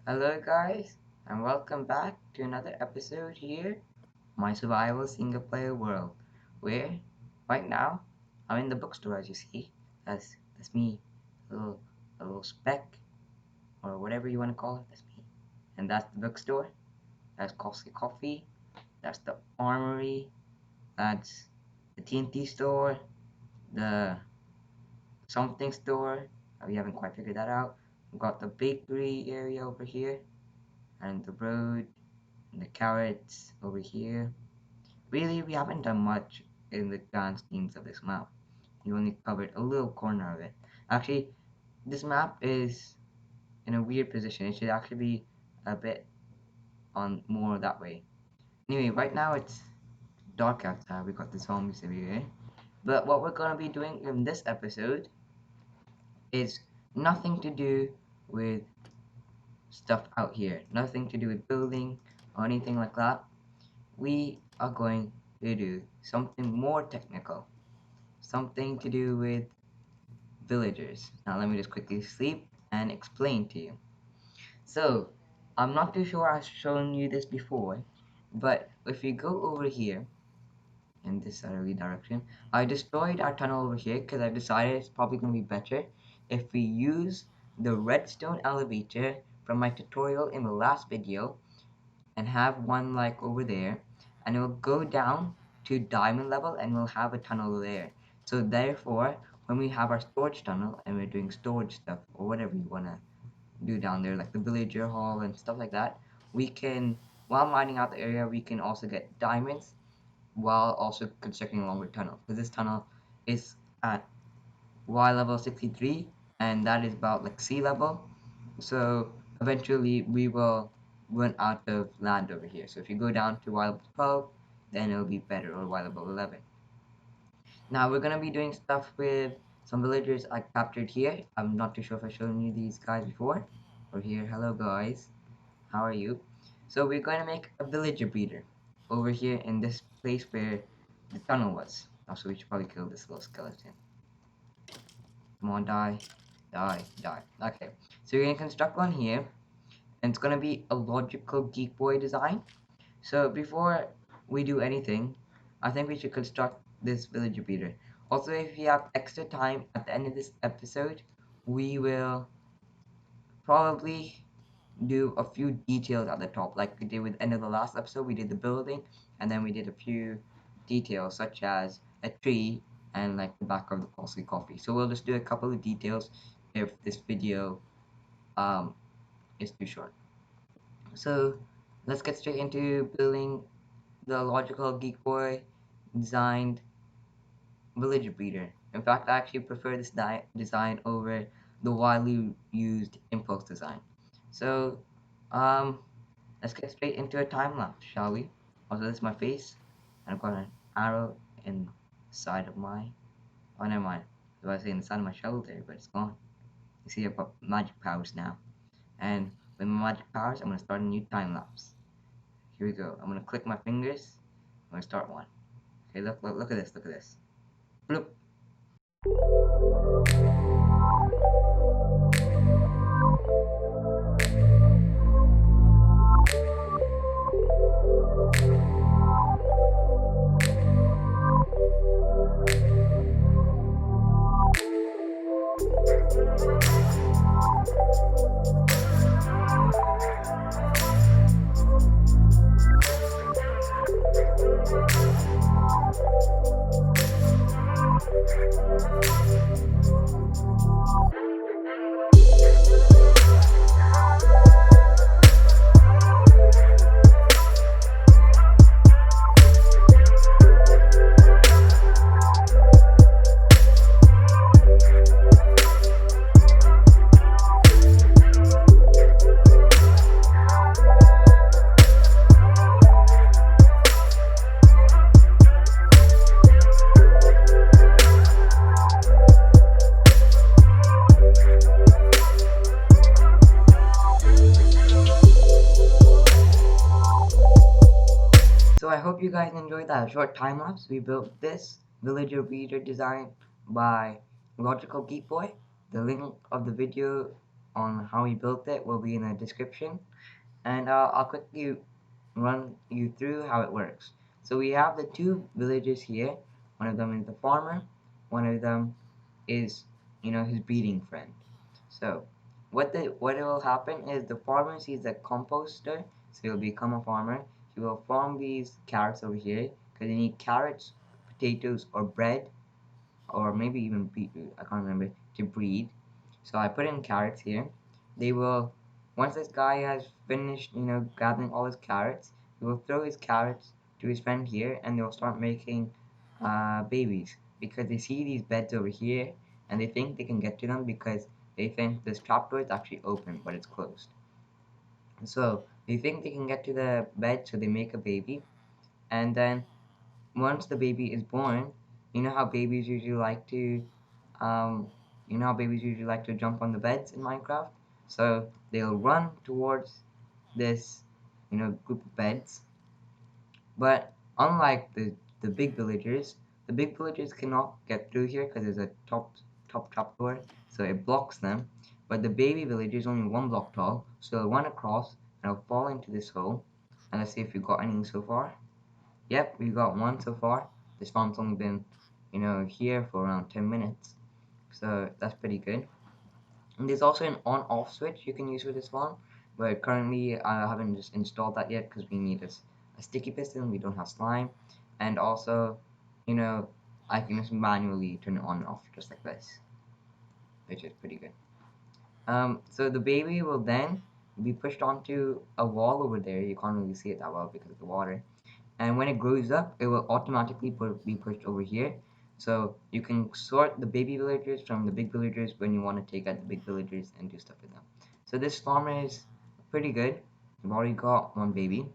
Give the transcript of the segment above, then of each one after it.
Hello, guys, and welcome back to another episode here, my survival single player world, where right now I'm in the bookstore as you see. That's me, a little speck or whatever you want to call it. That's me, and that's the bookstore. That's Costco Coffee. That's the Armory. That's the TNT store. The something store. We haven't quite figured that out. We've got the bakery area over here, and the road and the carrots over here. Really, we haven't done much in the grand schemes of this map. We only covered a little corner of it. Actually, this map is in a weird position. It should actually be a bit on more that way. Anyway, right now it's dark outside. We got the zombies everywhere. But what we're gonna be doing in this episode is nothing to do with stuff out here. Nothing to do with building or anything like that. We are going to do something more technical, something to do with villagers. Now, let me just quickly sleep and explain to you. So, I'm not too sure I've shown you this before, but if you go over here in this southerly direction, I destroyed our tunnel over here because I decided it's probably going to be better if we use the redstone elevator from my tutorial in the last video and have one like over there, and it will go down to diamond level and we'll have a tunnel there. So therefore, when we have our storage tunnel and we're doing storage stuff or whatever you want to do down there, like the villager hall and stuff like that, we can, while mining out the area, we can also get diamonds while also constructing a longer tunnel, because this tunnel is at Y level 63 and that is about like sea level. So eventually we will run out of land over here. So if you go down to Y level 12, then it'll be better, or Y level 11. Now we're gonna be doing stuff with some villagers I captured here. I'm not too sure if I've shown you these guys before. Or here, hello guys, how are you? So we're going to make a villager breeder over here in this place where the tunnel was. Also, we should probably kill this little skeleton. Come on, die, die, die. Okay, so we're gonna construct one here, and it's gonna be a logical geek boy design. So before we do anything, I think we should construct this villager breeder. Also, if you have extra time at the end of this episode, we will probably do a few details at the top, like we did with the end of the last episode. We did the building, and then we did a few details such as a tree and like the back of the costly coffee. So we'll just do a couple of details if this video um is too short. So let's get straight into building the logical geek boy designed villager breeder. In fact, I actually prefer this design over the widely used impulse design. So um let's get straight into a time lapse, shall we? Also, this is my face, and I've got an arrow in the side of my. Oh, never mind. I was saying the side of my shoulder, but it's gone. You see, I've got magic powers now, and with my magic powers, I'm gonna start a new time lapse. Here we go. I'm gonna click my fingers. I'm gonna start one. Okay, look at this. Look at this. Bloop. So I hope you guys enjoyed that short time lapse. We built this villager breeder design by LogicalGeekBoy. The link of the video on how he built it will be in the description, and I'll quickly run you through how it works. So we have the two villagers here. One of them is the farmer. One of them is, his breeding friend. So what will happen is the farmer sees the composter, so he'll become a farmer. He will farm these carrots over here because you need carrots, potatoes, or bread, or maybe even beetroot. I can't remember to breed. So I put in carrots here. They will, once this guy has finished, gathering all his carrots, he will throw his carrots to his friend here, and they'll start making babies because they see these beds over here, and they think they can get to them because they think this trapdoor is actually open, but it's closed. So they think they can get to the bed, so they make a baby, and then once the baby is born, you know how babies usually like to, um, jump on the beds in Minecraft. So they'll run towards this, group of beds. But unlike the big villagers cannot get through here because there's a top trap door, so it blocks them. But the baby villager is only 1 block tall, so they'll run across and they'll fall into this hole. And let's see if we've got any so far. Yep, we got one so far. This farm's only been, here for around 10 minutes. So that's pretty good. And there's also an on-off switch you can use for this farm. But currently I haven't just installed that yet because we need a sticky piston. We don't have slime. And also, you know, I can just manually turn it on and off just like this, which is pretty good. So the baby will then be pushed onto a wall over there. You can't really see it that well because of the water, and when it grows up it will automatically be pushed over here, so you can sort the baby villagers from the big villagers when you want to take out the big villagers and do stuff with them. So this farmer is pretty good. We've already got one baby,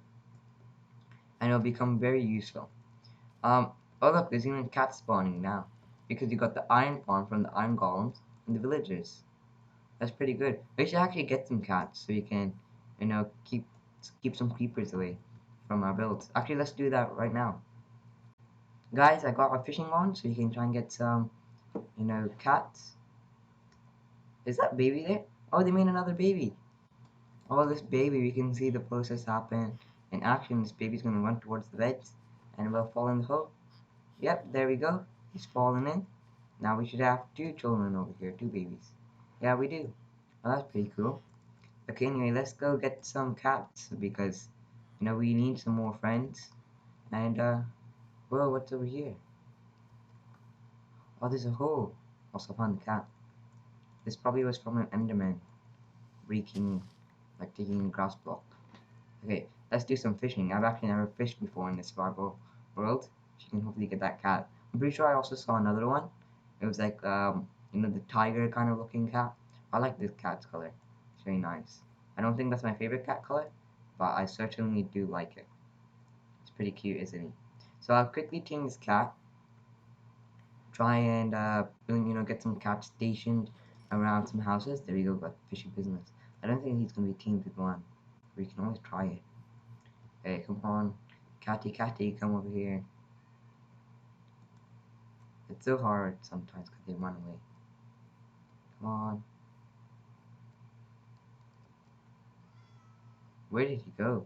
and it'll become very useful. um oh look, there's even cats spawning now because you got the iron farm from the iron golems and the villagers. That's pretty good. We should actually get some cats so you can, keep some creepers away from our builds. Actually, let's do that right now. Guys, I got a fishing on so you can try and get some, cats. Is that baby there? Oh, they made another baby. Oh, this baby, we can see the process happen in action. This baby's gonna run towards the beds and will fall in the hole. Yep, there we go. He's fallen in. Now we should have two children over here, two babies. Yeah, we do. Well, that's pretty cool. Okay, anyway, let's go get some cats because, we need some more friends. And, whoa, what's over here? Oh, there's a hole. Also found the cat. This probably was from an Enderman breaking, like taking a grass block. Okay, let's do some fishing. I've actually never fished before in this survival world. So you can hopefully get that cat. I'm pretty sure I also saw another one. It was like, the tiger kind of looking cat. I like this cat's color. It's very nice. I don't think that's my favorite cat color, but I certainly do like it. It's pretty cute, isn't it? So I'll quickly tame this cat. Try and get some cats stationed around some houses. There we go, got fishing business. I don't think he's gonna be teamed with one. We can always try it. Hey, come on, catty, come over here. It's so hard sometimes because they run away. Come on. Where did he go?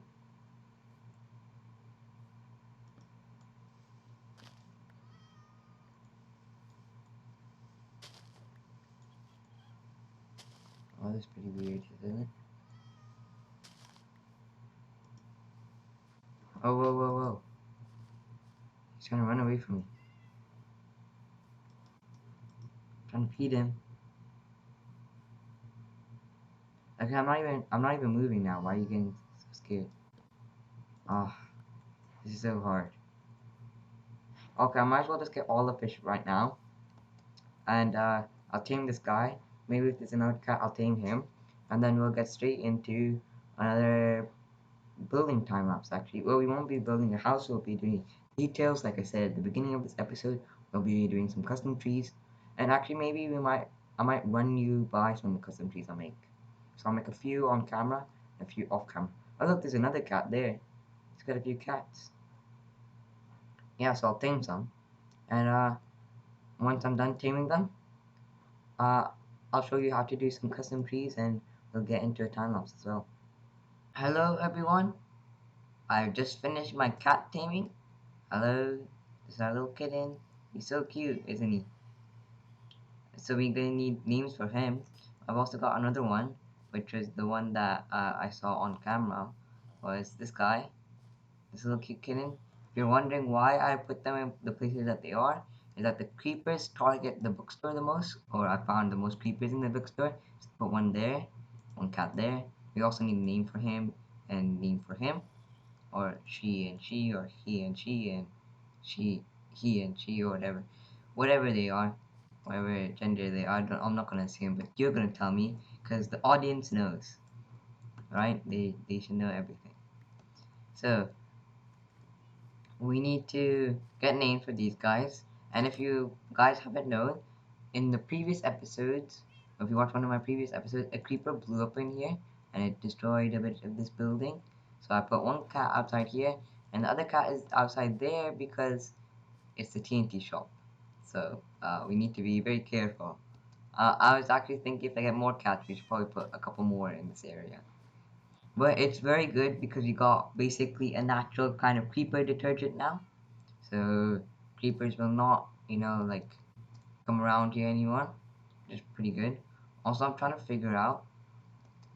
Oh, that's pretty weird, isn't it? Oh, whoa. He's trying to run away from me. I'm trying to feed him. Okay, I'm not even moving now. Why are you getting so scared? Ah, oh, this is so hard. Okay, I might as well just get all the fish right now. And I'll tame this guy. Maybe if there's another cat, I'll tame him. And then we'll get straight into another building time lapse actually. Well, we won't be building a house, we'll be doing details. Like I said at the beginning of this episode, we'll be doing some custom trees. And actually maybe I might run you by some of the custom trees I make. So I'll make a few on camera, a few off camera. Oh look, there's another cat there. He's got a few cats. Yeah, so I'll tame some. And once I'm done taming them, uh, I'll show you how to do some custom trees, and we'll get into a time lapse as well. Hello everyone, I've just finished my cat taming. Hello, this is our little kitten. He's so cute, isn't he? So we're gonna need names for him. I've also got another one, which is the one that I saw on camera, was this guy, this little cute kitten. If you're wondering why I put them in the places that they are, is that the creepers target the bookstore the most, or I found the most creepers in the bookstore. So put one there, one cat there. We also need a name for him and name for him, or she and she, or he and she and she, he and she, or whatever they are, whatever gender they are. I'm not gonna assume, but you're gonna tell me because the audience knows, right? They should know everything. So we need to get names for these guys. And if you guys haven't known, in the previous episodes, if you watch one of my previous episodes, a creeper blew up in here and it destroyed a bit of this building. So I put one cat outside here, and the other cat is outside there because it's the TNT shop. So we need to be very careful. I was actually thinking if I get more cats, we should probably put a couple more in this area. But it's very good because we got basically a natural kind of creeper detergent now. So creepers will not, like come around here anymore. Which is pretty good. Also, I'm trying to figure out.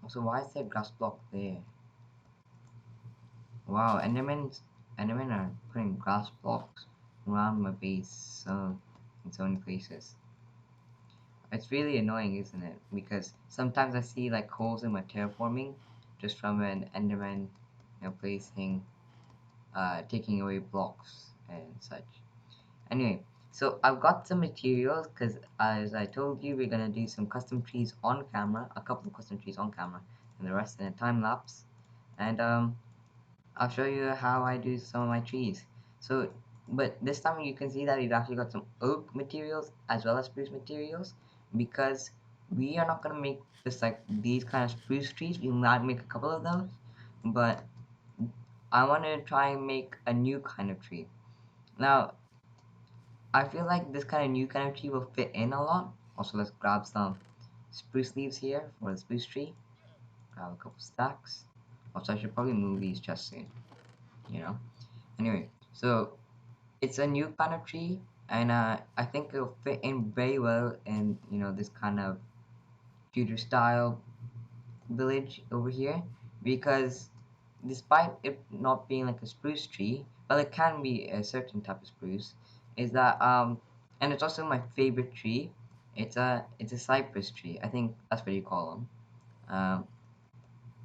Also, why is there grass block there? Wow, Endermen are putting grass blocks around my base, so in so many places. It's really annoying, isn't it? Because sometimes I see like holes in my terraforming just from an Enderman, placing, taking away blocks and such. Anyway, so I've got some materials because as I told you, we're gonna do some custom trees on camera, a couple of custom trees on camera, and the rest in a time lapse. And I'll show you how I do some of my trees. So, but this time you can see that we've actually got some oak materials as well as spruce materials because we are not gonna make just like these kind of spruce trees. We might make a couple of those, but I want to try and make a new kind of tree. Now, I feel like this kind of new kind of tree will fit in a lot. Also, let's grab some spruce leaves here for the spruce tree. Grab a couple stacks. Also, I should probably move these just soon, you know. Anyway, so it's a new kind of tree, and I think it'll fit in very well in this kind of future style village over here because despite it not being like a spruce tree, well, it can be a certain type of spruce, is that and it's also my favorite tree. It's a cypress tree. I think that's what you call them.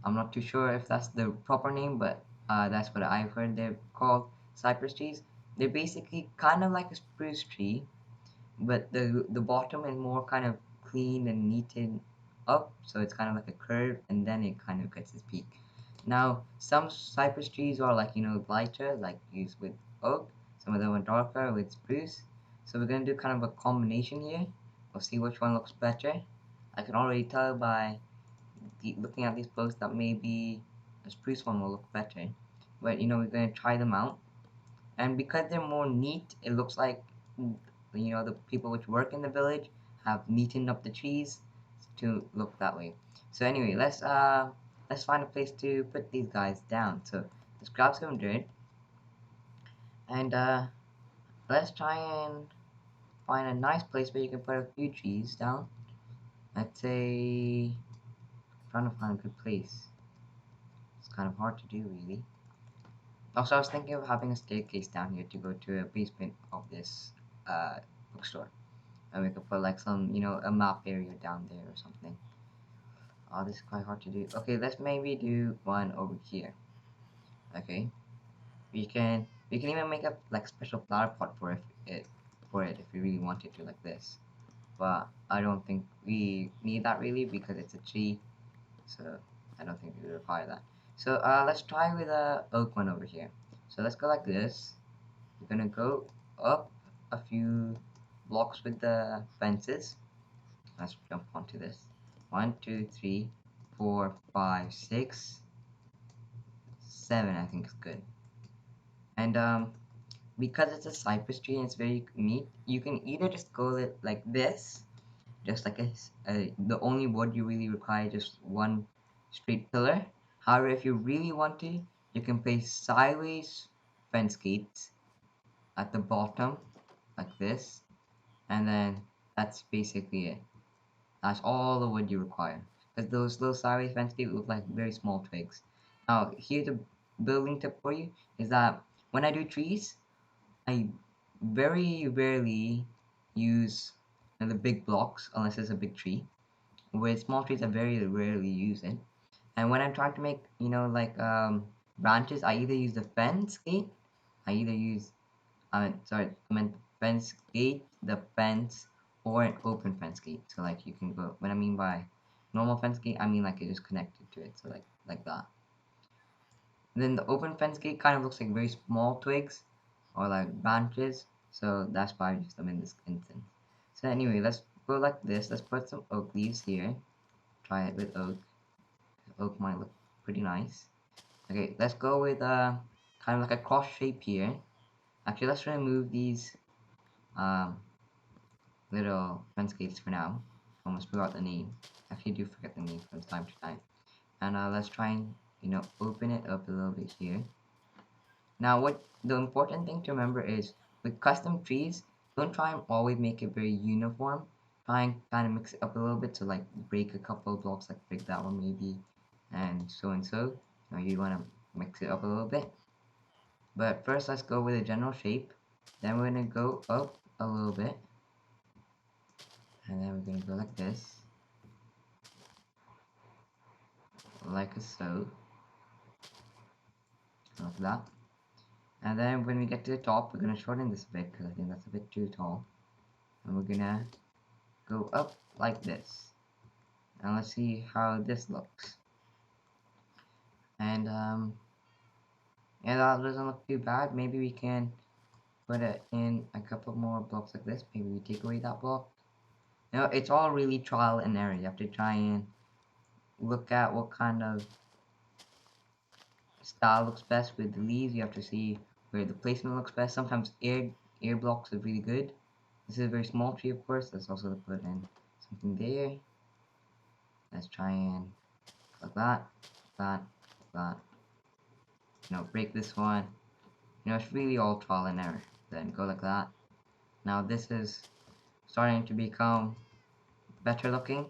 I'm not too sure if that's the proper name, but that's what I've heard they're called, cypress trees. They're basically kind of like a spruce tree, but the bottom is more kind of clean and neatened up, so it's kind of like a curve, and then it kind of gets its peak. Now, some cypress trees are like lighter, like used with oak. Some of them are darker with spruce. So we're gonna do kind of a combination here. We'll see which one looks better. I can already tell by looking at these posts that maybe a spruce one will look better. But we're gonna try them out, and because they're more neat, it looks like the people which work in the village have neatened up the trees to look that way. So anyway, let's find a place to put these guys down. So let's grab some dirt, and let's try and find a nice place where you can put a few trees down. Let's say, trying to find a good place. It's kind of hard to do, really. Also, I was thinking of having a staircase down here to go to a basement of this bookstore. And we could put like some, a map area down there or something. Oh, this is quite hard to do. Okay, let's maybe do one over here. Okay, we can even make a like special flower pot for it if we really wanted to like this. But I don't think we need that really because it's a tree, so I don't think we require that. So let's try with a oak one over here. So let's go like this. We're gonna go up a few blocks with the fences. Let's jump onto this. 1, 2, 3, 4, 5, 6, 7. I think is good. And because it's a cypress tree and it's very neat, you can either just go like this, just like the only wood you really require just one straight pillar. However, if you really want to, you can place sideways fence gates at the bottom like this, and then that's basically it. That's all the wood you require. Because those little sideways fence gates look like very small twigs. Now, here's a building tip for you, is that when I do trees, I very rarely use the big blocks unless it's a big tree. With small trees, I very rarely use it. And when I'm trying to make, like branches, I either use the fence gate, I either use, sorry, I meant fence gate, the fence, or an open fence gate. So like you can go. What I mean by normal fence gate, I mean like it is connected to it. So like that. And then the open fence gate kind of looks like very small twigs or like branches. So that's why I use them in this instance. So anyway, let's go like this. Let's put some oak leaves here. Try it with oak. Oak might look pretty nice. Okay, let's go with kind of like a cross shape here. Actually, let's remove these um, little fence gates for now. Almost forgot the name. Actually, do forget the name from time to time. And let's try and open it up a little bit here. Now, what the important thing to remember is with custom trees, don't try and always make it very uniform. Try and kind of mix it up a little bit. So like break a couple of blocks, like break that one maybe, and so and so. You want to mix it up a little bit. But first, let's go with a general shape. Then we're gonna go up a little bit, and then we're gonna go like this, like so, like that. And then when we get to the top, we're gonna shorten this a bit because I think that's a bit too tall. And we're gonna go up like this. And let's see how this looks. And yeah, that doesn't look too bad. Maybe we can put it in a couple more blocks like this. Maybe we take away that block. It's all really trial and error. You have to try and look at what kind of style looks best with the leaves. You have to see where the placement looks best. Sometimes air blocks are really good. This is a very small tree, of course. Let's also put in something there. Let's try and like that, that, that. Break this one. It's really all trial and error. Then go like that. Now this is starting to become better looking,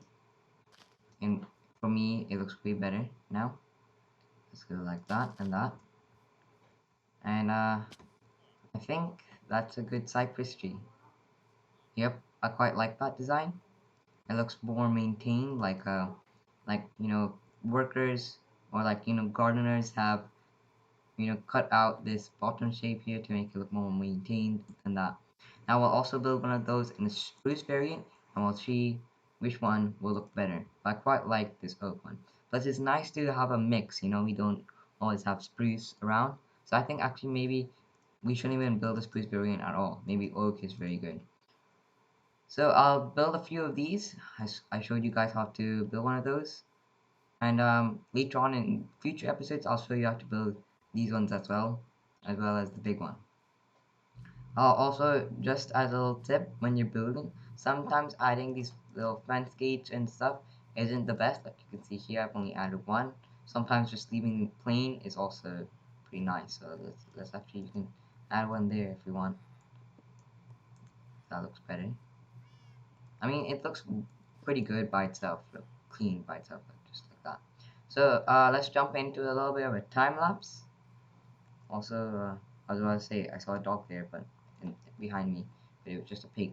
and for me it looks way better now. Let's go like that and that. And I think that's a good cypress tree. Yep, I quite like that design. It looks more maintained, like workers or gardeners have cut out this bottom shape here to make it look more maintained than that. Now we'll also build one of those in the spruce variant, and we'll see which one will look better. But I quite like this oak one. Plus it's nice to have a mix, we don't always have spruce around. So I think actually maybe we shouldn't even build a spruce variant at all. Maybe oak is very good. So I'll build a few of these. I showed you guys how to build one of those. And later on in future episodes, I'll show you how to build these ones as well as the big one. Also, just as a little tip, when you're building, sometimes adding these little fence gates and stuff isn't the best. Like you can see here, I've only added one. Sometimes just leaving it plain is also pretty nice. So let's actually, you can add one there if you want. That looks better. I mean, it looks pretty good by itself, clean by itself, just like that. So let's jump into a little bit of a time lapse. Also, I was about to say I saw a dog there, but behind me, but it was just a pig,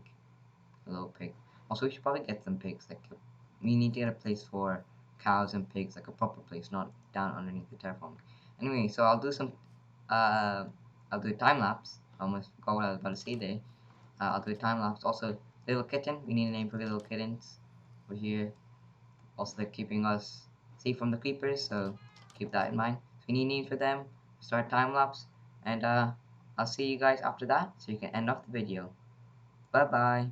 a little pig. Also, we should probably get some pigs. Like we need to get a place for cows and pigs, like a proper place, not down underneath the terraform. Anyway, so I'll do some, I'll do a time lapse. I almost forgot what I was about to say there. I'll do a time lapse. Also, little kitten. We need a name for little kittens. We're here. Also, they're keeping us safe from the creepers, so keep that in mind. So we need a name for them. Start time lapse, and I'll see you guys after that, so you can end off the video. Bye bye.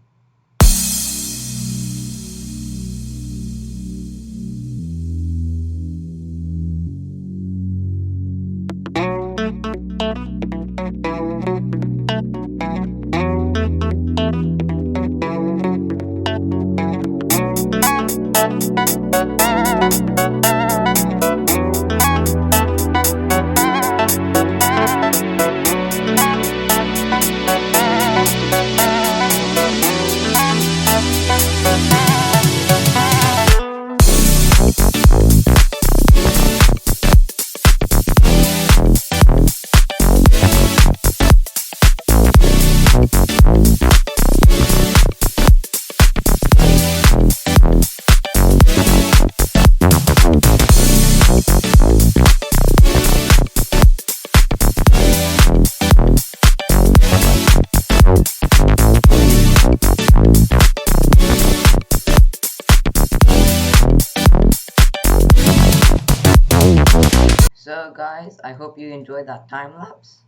So guys, I hope you enjoyed that time lapse.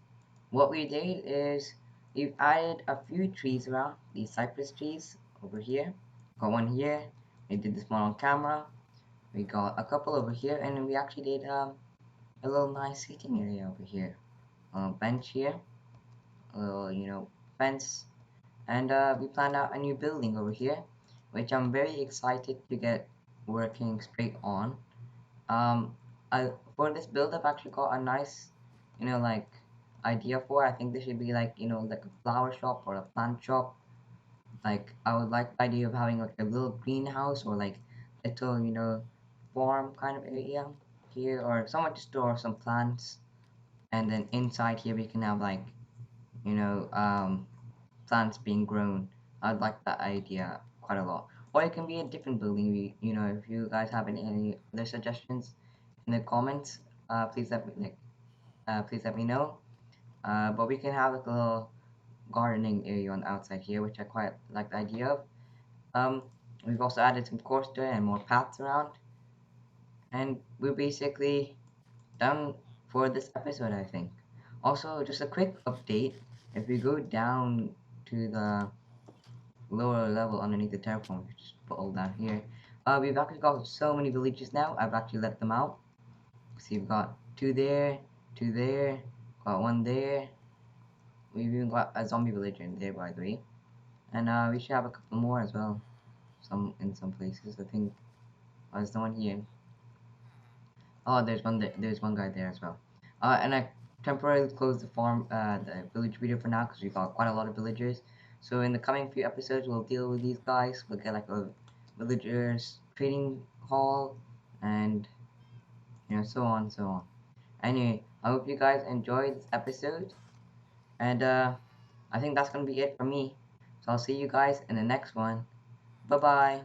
What we did is we added a few trees around, these cypress trees over here. Got one here. We did this one on camera. We got a couple over here, and we actually did a little nice seating area over here. A bench here, a little fence, and we planned out a new building over here, which I'm very excited to get working straight on. Um, for this build, I've actually got a nice, like idea for. I think this should be like like a flower shop or a plant shop. Like I would like the idea of having like a little greenhouse or like little farm kind of area here, or somewhere to store some plants. And then inside here we can have like you know um plants being grown. I'd like that idea quite a lot. Or it can be a different building. If you guys have any other suggestions in the comments, please let me know. But we can have like a little gardening area on the outside here, which I quite like the idea of. Um, we've also added some coaster and more paths around, and we're basically done for this episode, I think. Also, just a quick update. If we go down to the lower level underneath the terraform, which is put all down here, we've actually got so many villages now. I've actually let them out. See, we've got two there, got one there. We've even got a zombie villager in there, by the way. And we should have a couple more as well. Some in some places, I think. Oh, there's no one here. Oh, there's one there. There's one guy there as well. And I temporarily closed the village video for now because we got quite a lot of villagers. So in the coming few episodes, we'll deal with these guys. We'll get like a villagers trading hall, and so on, so on. Anyway, I hope you guys enjoyed this episode, and I think that's gonna be it for me. So I'll see you guys in the next one. Bye bye.